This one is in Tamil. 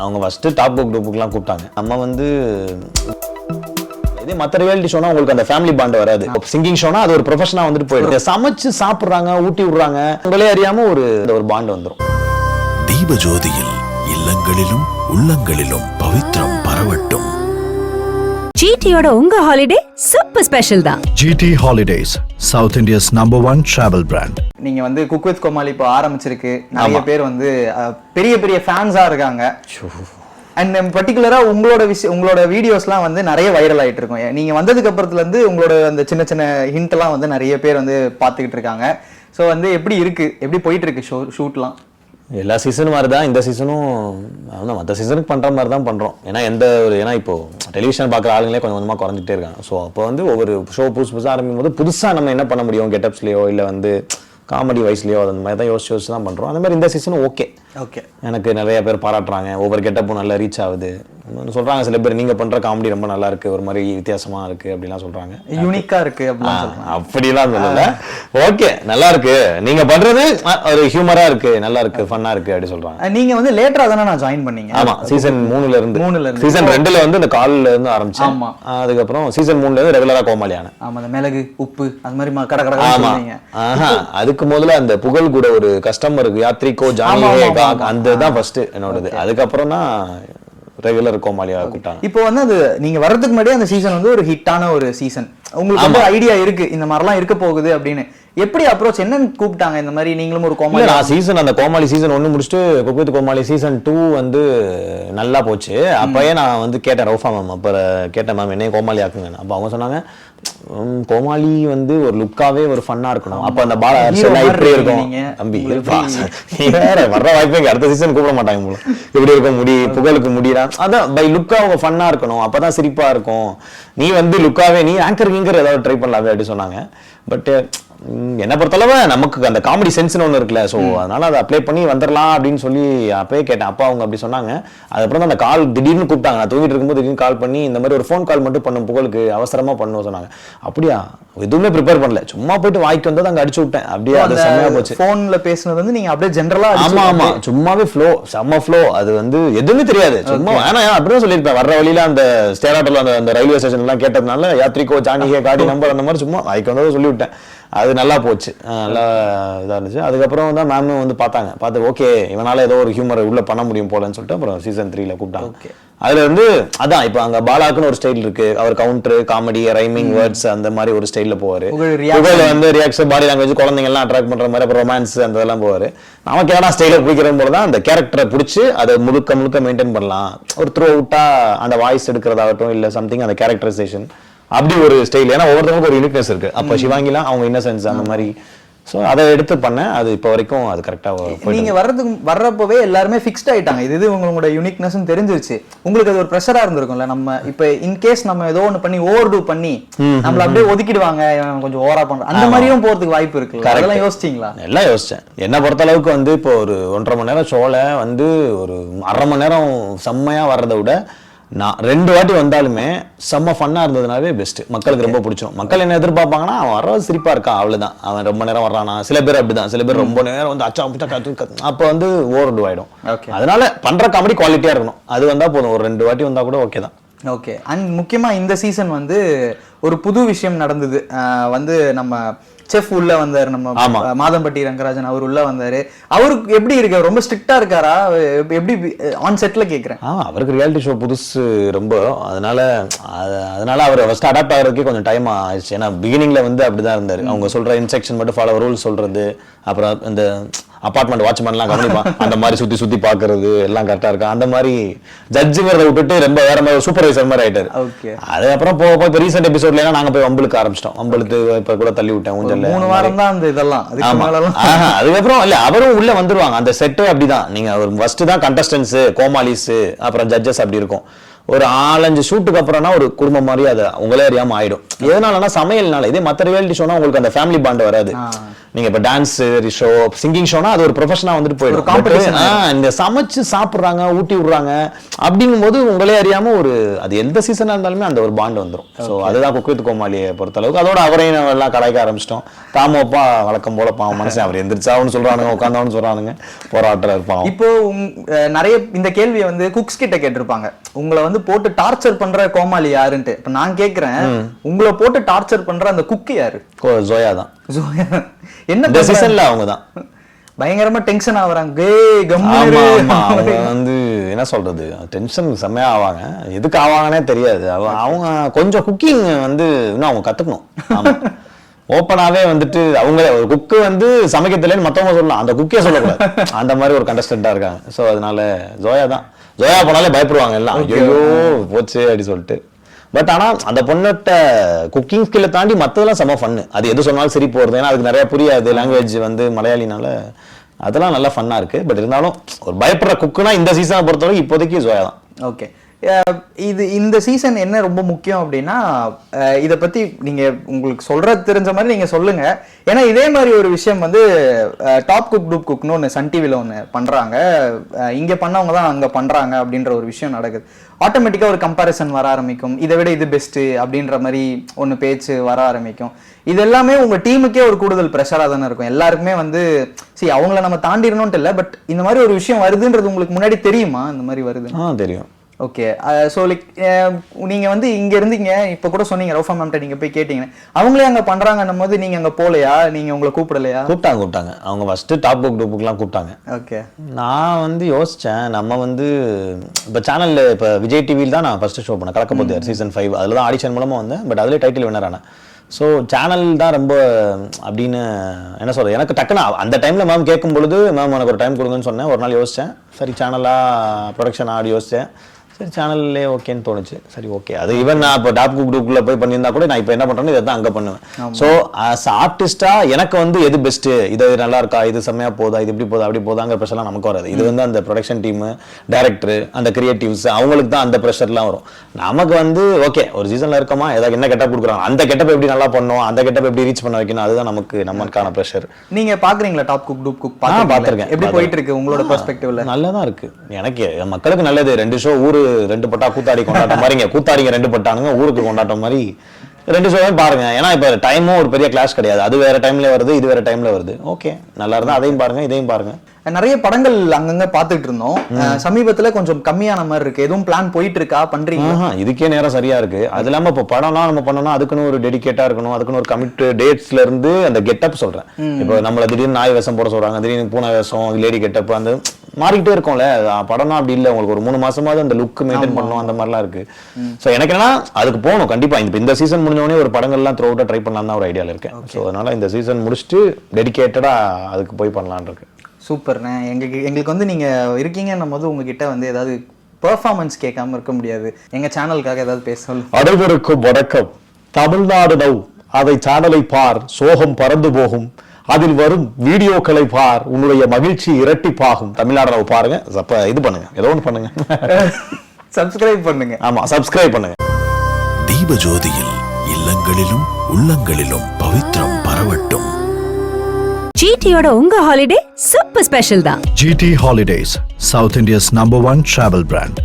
அவங்க ஃபர்ஸ்ட் டாப் குரூப்புக்குலாம் கூப்பிட்டாங்க. நம்ம வந்து இதே மற்ற ரியாலிட்டி ஷோனா உங்களுக்கு அந்த ஃபேமிலி பாண்ட் வராது. சிங்கிங் ஷோனா அது ஒரு ப்ரொஃபஷனா வந்துட்டு போயிடுது. சமைச்சு சாப்பிடுறாங்க, ஊட்டி விடுறாங்க, உங்களே அறியாம ஒரு பாண்ட் வந்துடும். தீபஜோதியில் இல்லங்களிலும் உள்ளங்களிலும் பவித்ரம் பரவட்டும். GTயோட உங்க ஹாலிடே சூப்பர் ஸ்பெஷல் தான். GT Holidays, South India's #1 travel brand. நீங்க வந்து குக் வித் கோமாளி இப்போ ஆரம்பிச்சிருக்கு. நிறைய பேர் வந்து பெரிய பெரிய ஃபேன்ஸா இருக்காங்க. அண்ட் பர்டிகுலரா உங்களோட வீடியோஸ்லாம் வந்து நிறைய வைரல் ஆயிட்டு இருக்கும். நீங்க வந்ததுக்கு அப்புறத்துல இருந்து உங்களோட அந்த சின்ன சின்ன ஹிண்ட் எல்லாம் வந்து நிறைய பேர் வந்து பாத்துக்கிட்டு இருக்காங்க. ஸோ வந்து எப்படி போயிட்டு இருக்கு ஷூட்லாம்? எல்லா சீசனும் மாதிரி தான் இந்த சீசனும் மற்ற சீசனுக்கு பண்ணுற மாதிரி தான் பண்ணுறோம். ஏன்னா இப்போ டெலிவிஷன் பார்க்குற ஆளுங்களே கொஞ்சம் கொஞ்சமாக குறைஞ்சிட்டே இருக்காங்க. ஸோ அப்போ வந்து ஒவ்வொரு ஷோ புதுசாக ஆரம்பிக்கும் போது புதுசாக நம்ம என்ன பண்ண முடியும், கெட்டப்ஸ்லையோ இல்லை வந்து காமெடி வைஸ்லையோ அந்த மாதிரி தான் யோசிச்சு தான் பண்ணுறோம். அந்த மாதிரி இந்த சீசனும் ஓகே எனக்கு நிறைய பேர் பாராட்டுறாங்க. ஒவ்வொரு கெட்டப்பும் நல்லா ரீச் ஆகுது சொல்கிறாங்க. சில பேர் நீங்கள் பண்ணுற காமெடி ரொம்ப நல்லா இருக்குது, ஒரு மாதிரி வித்தியாசமாக இருக்குது அப்படிலாம் சொல்கிறாங்க. யூனிக்காக இருக்குது அப்படிலாம் சொல்லல. ஓகே நல்லா இருக்கு, நீங்கள் பண்ணுறது ஒரு ஹியூமராக இருக்குது, நல்லா இருக்குது, ஃபன்னாக இருக்குது அப்படி சொல்கிறாங்க. நீங்கள் வந்து லேட்டராக தானே நான் ஜாயின் பண்ணீங்க? ஆமாம், சீசன் 3ல இருந்து சீசன் 2ல வந்து இந்த காலில் இருந்து ஆரம்பிச்சேன். ஆமாம், அதுக்கப்புறம் சீசன் 3ல இருந்து ரெகுலராக கோமாளியான. ஆமாம், அந்த மிளகு உப்பு அது மாதிரி கடை. அதுக்கு முதல்ல அந்த புகழ் கூட ஒரு கஸ்டமருக்கு யாத்ரிகோ ஜானி அந்த தான் ஃபர்ஸ்ட் என்னோடது. அதுக்கப்புறம் தான் ரெகுலர் கோமாளியா கூப்பிட்டாங்க. இப்போ வந்து அது நீங்க வர்றதுக்கு முன்னாடியே அந்த சீசன் வந்து ஒரு ஹிட்டான ஒரு சீசன். உங்களுக்கு வந்து ஐடியா இருக்கு இந்த மாதிரிலாம் இருக்க போகுது அப்படின்னு. எப்படி அப்ரோச், என்னன்னு கூப்பிட்டாங்க இந்த மாதிரி நீங்களும் ஒரு கோமாளி? நான் சீசன் அந்த கோமாளி சீசன் 1 முடிச்சுட்டு குக் வித் கோமாளி சீசன் 2 வந்து நல்லா போச்சு. அப்பயே நான் வந்து கேட்டேன் ரவுஃபா மேம், அப்போ கேட்டேன் மேம் என்னைய கோமாளி ஆக்குங்க. அப்போ அவங்க சொன்னாங்க கோமாளி வந்து ஒரு லுக்காவே ஒரு ஃபன்னா இருக்கணும். அப்ப அந்த பாலா இப்படி இருக்கும் தம்பி வேற வர்ற வாய்ப்பு அடுத்த சீசன் கூப்பிட மாட்டாங்க போல. இப்படி இருக்கும் முடி, புகழுக்கு முடியலாம், அதான் பை லுக்கா அவங்க ஃபன்னா இருக்கணும், அப்பதான் சிரிப்பா இருக்கும். நீ வந்து லுக்காவே நீ ஆங்கர் ஏதாவது ட்ரை பண்ணலாவே அப்படி சொன்னாங்க. பட் என்ன பொறுத்தளவு நமக்கு அந்த காமெடி சென்ஸ்னு ஒன்று இருக்குல்ல, ஸோ அதனால அதை அப்ளை பண்ணி வந்துடலாம் அப்படின்னு சொல்லி அப்பயே கேட்டேன். அப்பா அவங்க அப்படி சொன்னாங்க. அதுக்கப்புறம் தான் அந்த கால் திடீர்னு கூப்பிட்டாங்க. நான் தூங்கிட்டு இருக்கும்போது திடீர்னு கால் பண்ணி இந்த மாதிரி ஒரு ஃபோன் கால் மட்டும் பண்ணும் புகழுக்கு அவசரமா பண்ணுவோம் சொன்னாங்க. அப்படியா, எதுவுமே ப்ரிப்பேர் பண்ணல, சும்மா போயிட்டு வாய்க்கு வந்தது அங்கே அடிச்சு விட்டேன். அப்படியே அது செம்மையா போச்சு. ஃபோன்ல பேசுனது வந்து நீங்க அப்படியே ஜென்ரலா? ஆமா, சும்மாவே ஃப்ளோ, செம்ம ஃப்ளோ. அது வந்து எதுவுமே தெரியாது, சும்மா ஆனா அப்படிதான் சொல்லியிருப்பேன். வர்ற வழியில அந்த ஸ்டேராட்டோல அந்த ரயில்வே ஸ்டேஷன் எல்லாம் கேட்டதுனால யாத்ரிகோ ஜானிகே காடி நம்பர் அந்த மாதிரி சும்மா வாய்க்கு வந்ததை சொல்லி விட்டேன். அது நல்லா போச்சு, நல்லா இதாக இருந்துச்சு. அதுக்கப்புறம் தான் மேமும் வந்து பார்த்து ஓகே இவனால ஏதோ ஒரு ஹியூமர் உள்ள பண்ண முடியும் போலன்னு சொல்லிட்டு அப்புறம் சீசன் 3ல கூப்பிட்டாங்க. அதுல வந்து அதான் இப்போ அங்க பாலாக்குன்னு ஒரு ஸ்டைல் இருக்கு. அவர் கவுண்டர், காமெடி, ரைமிங் வேர்ட்ஸ் அந்த மாதிரி ஒரு ஸ்டைல்ல போவாரு. புகழ் வந்து ரியாக்ஷன், பாடி லாங்குவேஜ், குழந்தைங்க எல்லாம் அட்ராக்ட் பண்ற மாதிரி, அப்புறம் ரொமான்ஸ் அந்த இதெல்லாம் போவாரு. நமக்கு ஏன்னா ஸ்டைல பிடிக்கிறது போல தான் அந்த கேரக்டரை பிடிச்சி அதை முழுக்க மெயின்டைன் பண்ணலாம். ஒரு த்ரூ அவுட்டா அந்த வாய்ஸ் எடுக்கிறதாகட்டும் இல்ல சம்திங் அந்த கேரக்டரைசேஷன் அப்படி ஒரு ஸ்டைல். ஏன்னா ஒவ்வொருத்தவங்களுக்கு ஒரு யூனிக்னஸ் இருக்கு. அப்ப சிவாங்கிலாம் அவங்க இன்னசென்ஸ் அந்த மாதிரி, ஸோ அதை எடுத்து பண்ணேன். அது இப்போ வரைக்கும் அது கரெக்டாக. நீங்க வர்றப்பவே எல்லாருமே ஃபிக்ஸ்ட் ஆயிட்டாங்க. இது உங்களோட யூனிக்னஸ் தெரிஞ்சிருச்சு. உங்களுக்கு அது ஒரு ப்ரெஷரா இருந்திருக்கும்ல, நம்ம இப்போ இன்கேஸ் நம்ம ஏதோ ஒன்று பண்ணி ஓவர் டூ பண்ணி நம்மள அப்படியே ஒதுக்கிடுவாங்க, கொஞ்சம் ஓவரா பண்றோம் அந்த மாதிரியும் போறதுக்கு வாய்ப்பு இருக்கு. அதெல்லாம் யோசிச்சிங்களா? எல்லாம் யோசிச்சேன். என்ன பொறுத்த அளவுக்கு வந்து இப்போ ஒரு 1.5 மணி நேரம் ஷோல வந்து ஒரு 1/2 மணி நேரம் செம்மையா வர்றதை விட நான் 2 வாட்டி வந்தாலுமே செம்ம ஃபன்னா இருந்ததுனாவே பெஸ்ட். மக்களுக்கு ரொம்ப பிடிச்சிடும். மக்கள் என்ன எதிர்பார்ப்பாங்கன்னா அவன் வர்றது சிரிப்பா இருக்கான் அவ்வளவுதான், அவன் ரொம்ப நேரம் வர்றானா. சில பேர் அப்படிதான், சில பேர் ரொம்ப நேரம் வந்து அச்சா அப்ப வந்து ஓவர் டூ ஆயிடும். அதனால பண்ற காமெடி குவாலிட்டியா இருக்கணும். அது வந்தா போதும், ஒரு 2 வாட்டி வந்தா கூட ஓகே தான். ஓகே. அண்ட் முக்கியமா இந்த சீசன் வந்து ஒரு புது விஷயம் நடந்தது. வந்து நம்ம செஃப் உள்ள வந்தாரு, நம்ம மாதம்பட்டி ரங்கராஜன் அவர் உள்ள வந்தாரு. அவருக்கு எப்படி இருக்கு? ரொம்ப ஸ்ட்ரிக்டா இருக்காரா? எப்படி ஆன் செட்ல கேக்குறேன். அவருக்கு ரியாலிட்டி ஷோ புதுசு ரொம்ப, அதனால அவர் ஃபர்ஸ்ட் அடாப்ட் ஆகிறதுக்கே கொஞ்சம் டைம் ஆயிடுச்சு. ஏன்னா பிகினிங்ல வந்து அப்படிதான் இருந்தாரு. அவங்க சொல்ற இன்ஸ்ட்ரக்ஷன் மட்டும் ஃபாலோ, ரூல்ஸ் சொல்றது, அப்புறம் இந்த அபார்ட்மெண்ட் வாட்ச்மேன்லாம் கவனிப்பான் அந்த மாதிரி சுத்தி பாக்குறது எல்லாம் கரெக்டா இருக்கா. அந்த மாதிரி ஜட்ஜுங்கிறத விட்டுட்டு ரொம்ப வேற மாதிரி சூப்பர்வைசர் மாதிரி ஆயிட்டாரு. அதுக்கப்புறம் போக இப்போ ரீசெண்ட் எபிசோட்ல நாங்க போய் வம்பளுக்கு ஆரம்பிச்சிட்டோம். வம்பளுக்கு இப்ப கூட தள்ளி விட்டேன் ஊஞ்சல்ல. 3 வாரம் தான் அந்த இதெல்லாம். அதுக்கப்புறம் இல்ல அவரும் உள்ள வந்துருவாங்க. அந்த செட்டு அப்படிதான். நீங்க ஃபர்ஸ்ட் தான் கண்டஸ்டன்ஸ், கோமாலிஸ், அப்புறம் ஜட்ஜஸ் அப்படி இருக்கும். ஒரு 4-5 ஷூட்டுக்கு அப்புறம்னா ஒரு குடும்பம் மாதிரி அது உங்களே அறியாம ஆயிடும். எதனாலனா சமையல்னால. இதே மற்ற ரியாலிட்டி ஷோனா உங்களுக்கு அந்த ஃபேமிலி பாண்ட் வராது. நீங்க இப்ப டான்ஸ் ஷோ, சிங்கிங் ஷோனா அது ஒரு ப்ரொஃபஷனா வந்துட்டு போயிடும். இந்த சமைச்சு சாப்பிடுறாங்க, ஊட்டி விடுறாங்க அப்படிங்கும் போது உங்களே அறியாம ஒரு அது எந்த சீசனா இருந்தாலுமே அந்த ஒரு பாண்ட் வந்துடும். ஸோ அதுதான் குக் வித் கோமாளியை பொறுத்த அளவுக்கு. அதோட அவரையும் நம்ம எல்லாம் கலாய்க்க ஆரம்பிச்சிட்டோம். தாமோப்பா வழக்கம் போல பாவம் மனசு அவர் எந்திரிச்சாவுன்னு சொல்றானுங்க, உட்காந்தவன்னு சொல்றானுங்க, போராட்டம் இருப்பாங்க. இப்போ நிறைய இந்த கேள்வியை வந்து குக்ஸ் கிட்ட கேட்டிருப்பாங்க, உங்களை வந்து போட்டு டார்ச்சர் பண்ற கோமாளி யாருன்ட்டு. இப்ப நான் கேக்குறேன், உங்களை போட்டு டார்ச்சர் பண்ற அந்த குக்கு யாரு? ஜோயா தான். ஜோயா என்ன சீசன்ல அவங்க தான் பயங்கரமா டென்ஷன் ஆகுறாங்க. அவங்க வந்து என்ன சொல்றது, டென்ஷன் செம்மையா ஆவாங்க. எதுக்கு ஆவாங்கன்னே தெரியாது. அவங்க கொஞ்சம் குக்கிங் வந்து இன்னும் அவங்க கத்துக்கணும். ஓப்பனாவே வந்துட்டு அவங்க ஒரு குக்கு வந்து சமைக்க தெரியலன்னு மத்தவங்க சொல்லலாம், அந்த குக்கே சொல்லக்கூடாது. அந்த மாதிரி ஒரு கண்டஸ்டன்டா இருக்காங்க. ஸோ அதனால ஜோயா தான். ஜோயா போனாலே பயப்படுவாங்க எல்லாம், ஐயோ போச்சு அப்படி சொல்லிட்டு. பட் ஆனா அந்த பொண்ணோட குக்கிங் ஸ்கில்லை தாண்டி மற்றதெல்லாம் செம்ம ஃபன்னு. அது எது சொன்னாலும் சரி போறது. ஏன்னா அதுக்கு நிறைய புரியாது, லாங்குவேஜ் வந்து மலையாளினால அதெல்லாம் நல்லா ஃபன்னா இருக்கு. பட் இருந்தாலும் ஒரு பயப்படுற குக்குனா இந்த சீசனை பொறுத்தவரைக்கும் இப்போதைக்கு ஜோயா தான். ஓகே, இந்த சீசன் என்ன ரொம்ப முக்கியம் அப்படின்னா, இதை பத்தி நீங்க உங்களுக்கு சொல்றது தெரிஞ்ச மாதிரி நீங்க சொல்லுங்க. ஏன்னா இதே மாதிரி ஒரு விஷயம் வந்து டாப் குக் டூப் குக்னு ஒன்று சன் டிவில ஒன்று பண்றாங்க. இங்க பண்ணவங்க தான் அங்க பண்றாங்க அப்படின்ற ஒரு விஷயம் நடக்குது. ஆட்டோமேட்டிக்கா ஒரு கம்பாரிசன் வர ஆரம்பிக்கும். இதை விட இது பெஸ்ட் அப்படின்ற மாதிரி ஒன்று பேச்சு வர ஆரம்பிக்கும். இது எல்லாமே உங்க டீமுக்கே ஒரு கூடுதல் ப்ரெஷரா தானே இருக்கும். எல்லாருக்குமே வந்து சரி அவங்கள நம்ம தாண்டிடணும்ட்டு இல்லை, பட் இந்த மாதிரி ஒரு விஷயம் வருதுன்றது உங்களுக்கு முன்னாடி தெரியுமா? இந்த மாதிரி வருது தெரியும். ஓகே, ஸோ லைக் நீங்க வந்து இங்க இருந்தீங்க, இப்ப கூட சொன்னீங்க ரவுஃபா மேம்கிட்ட நீங்க போய் கேட்டீங்க, அவங்களே அங்க பண்றாங்கன்னும் போது நீங்க அங்க போலையா? நீங்க உங்களை கூப்பிடலையா? கூப்பிட்டாங்க. அவங்க ஃபர்ஸ்ட் டாப் புக் டூப்புக்குலாம் கூப்பிட்டாங்க. ஓகே, நான் வந்து யோசிச்சேன், நம்ம வந்து இப்போ சேனல்ல இப்போ விஜய் டிவியில் தான் நான் ஃபர்ஸ்ட் ஷோ பண்ணேன், கலக்கப்போதியார் சீசன் 5. அதில் தான் ஆடிஷன் மூலமாக வந்தேன். பட் அதிலே டைட்டில் வின்னர் ஆனேன். ஸோ சேனல் தான் ரொம்ப அப்படின்னு என்ன சொல்கிறது, எனக்கு டக்குன்னு அந்த டைமில் மேம் கேட்கும் பொழுது மேம் எனக்கு ஒரு டைம் கொடுங்கன்னு சொன்னேன். ஒரு நாள் யோசித்தேன், சரி சேனலாக ப்ரொடக்ஷன் ஆடி யோசித்தேன். சரி சேனல்லே ஓகேன்னு தோணுச்சு. சரி ஓகே, அது ஈவன் நான் இப்போ டாப் குரூப்ல போய் பண்ணியிருந்தா கூட நான் இப்போ என்ன பண்ணுறேன்னு இதை தான் அங்கே பண்ணுவேன். ஸோ ஆஸ் ஆர்டிஸ்டா எனக்கு வந்து எது பெஸ்ட்டு, இது நல்லா இருக்கா, இது செம்மையா போதா, இது இப்படி போதா அப்படி போதாங்கிற ப்ரெஷர்லாம் நமக்கு வராது. இது வந்து அந்த ப்ரொடக்ஷன் டீமு, டைரக்டர், அந்த கிரியேட்டிவ்ஸ் அவங்களுக்கு தான் அந்த ப்ரெஷர்லாம் வரும். நமக்கு வந்து ஓகே ஒரு சீசன்ல இருக்கமா, ஏதாவது என்ன கெட்டப் கொடுக்குறாங்க, அந்த கெட்டப் எப்படி நல்லா பண்ணணும், அந்த கெட்டப் எப்படி ரீச் பண்ண வைக்கணும், அதுதான் நமக்கான ப்ரெஷர். நீங்க பாக்குறீங்களா டாப் குக் டூப் குக்? பார்த்திருக்கேன். எப்படி போயிட்டு இருக்கு உங்களோட பெர்ஸ்பெக்டிவ்ல? நல்லா தான் இருக்கு. எனக்கு மக்களுக்கு நல்லது. 2 ஷோ ஊரு 2 பட்டா கூத்தாடி கொண்டாட்டம் மாதிரிங்க, கூத்தாடிங்க 2 பட்டானுங்க, ஊருக்கு கொண்டாட்டம் மாதிரி 2 ஷோவையும் பாருங்க. ஏன்னா இப்ப டைமும் ஒரு பெரிய கிளாஸ் கிடையாது. அது வேற டைம்ல வருது, இது வேற டைம்ல வருது. ஓகே நல்லா இருந்தா அதையும் பாருங்க, இதையும் பாருங்க. நிறைய படங்கள் அங்கங்க பாத்துட்டு இருந்தோம். சமீபத்துல கொஞ்சம் கம்மியான மாதிரி இருக்கு. எதுவும் பிளான் போயிட்டு இருக்கா, பண்றீங்க? இதுக்கே நேரம் சரியா இருக்கு. அது இல்லாம இப்ப படம்லாம் நம்ம பண்ணோம்னா அதுக்குன்னு ஒரு டெடிகேட்டா இருக்கணும், அதுக்குன்னு ஒரு கமிட் டேட்ஸ்ல இருந்து அந்த கெட்டப் சொல்றேன். இப்போ நம்மள திடீர்னு நாய் வேஷம் போட சொல்றாங்க, திடீர்னு பூனை வேஷம், லேடி கெட்டப், அந்த மாறிக்கிட்டே இருக்கும்ல. படம்னா அப்படி இல்லை, உங்களுக்கு ஒரு 3 மாசமாவது அந்த லுக் மெயின்டைன் பண்ணணும், அந்த மாதிரிலாம் இருக்கு. ஸோ எனக்கு என்னன்னா அதுக்கு போகணும் கண்டிப்பா. இந்த சீசன் முடிஞ்சோடனே ஒரு படங்கள்லாம் த்ரூ அவுட்டா ட்ரை பண்ணலாம் தான் ஒரு ஐடியால இருக்கேன். ஸோ அதனால இந்த சீசன் முடிச்சுட்டு டெடிகேட்டடா அதுக்கு போய் பண்ணலான் இருக்கு. சூப்பர்ண்ணே. எங்களுக்கு வந்து நீங்க இருக்கீங்கன்னும் போது உங்ககிட்ட வந்து ஏதாவது பெர்ஃபார்மன்ஸ் கேட்காம இருக்க முடியாது. எங்க சேனலுக்காக ஏதாவது பேச சொல்லு. அனைவருக்கும் வணக்கம். தமிழ்நாடு நவ், அதை சேனலை பார், சோகம் பறந்து போகும், அதில் வரும் வீடியோக்களை பார், உன்னுடைய மகிழ்ச்சி இரட்டிப்பாகும். தமிழ்நாடு நவ் பாருங்க, இது பண்ணுங்க, ஏதோ ஒன்று பண்ணுங்க, சப்ஸ்கிரைப் பண்ணுங்க. ஆமா சப்ஸ்கிரைப் பண்ணுங்க. தீபஜோதியில் இல்லங்களிலும் உள்ளங்களிலும் பவித்ரம் பரவட்டும். ஜிடியோட உங்க ஹாலிடே சூப்பர் ஸ்பெஷல் தான். GT Holidays, South India's #1 travel brand.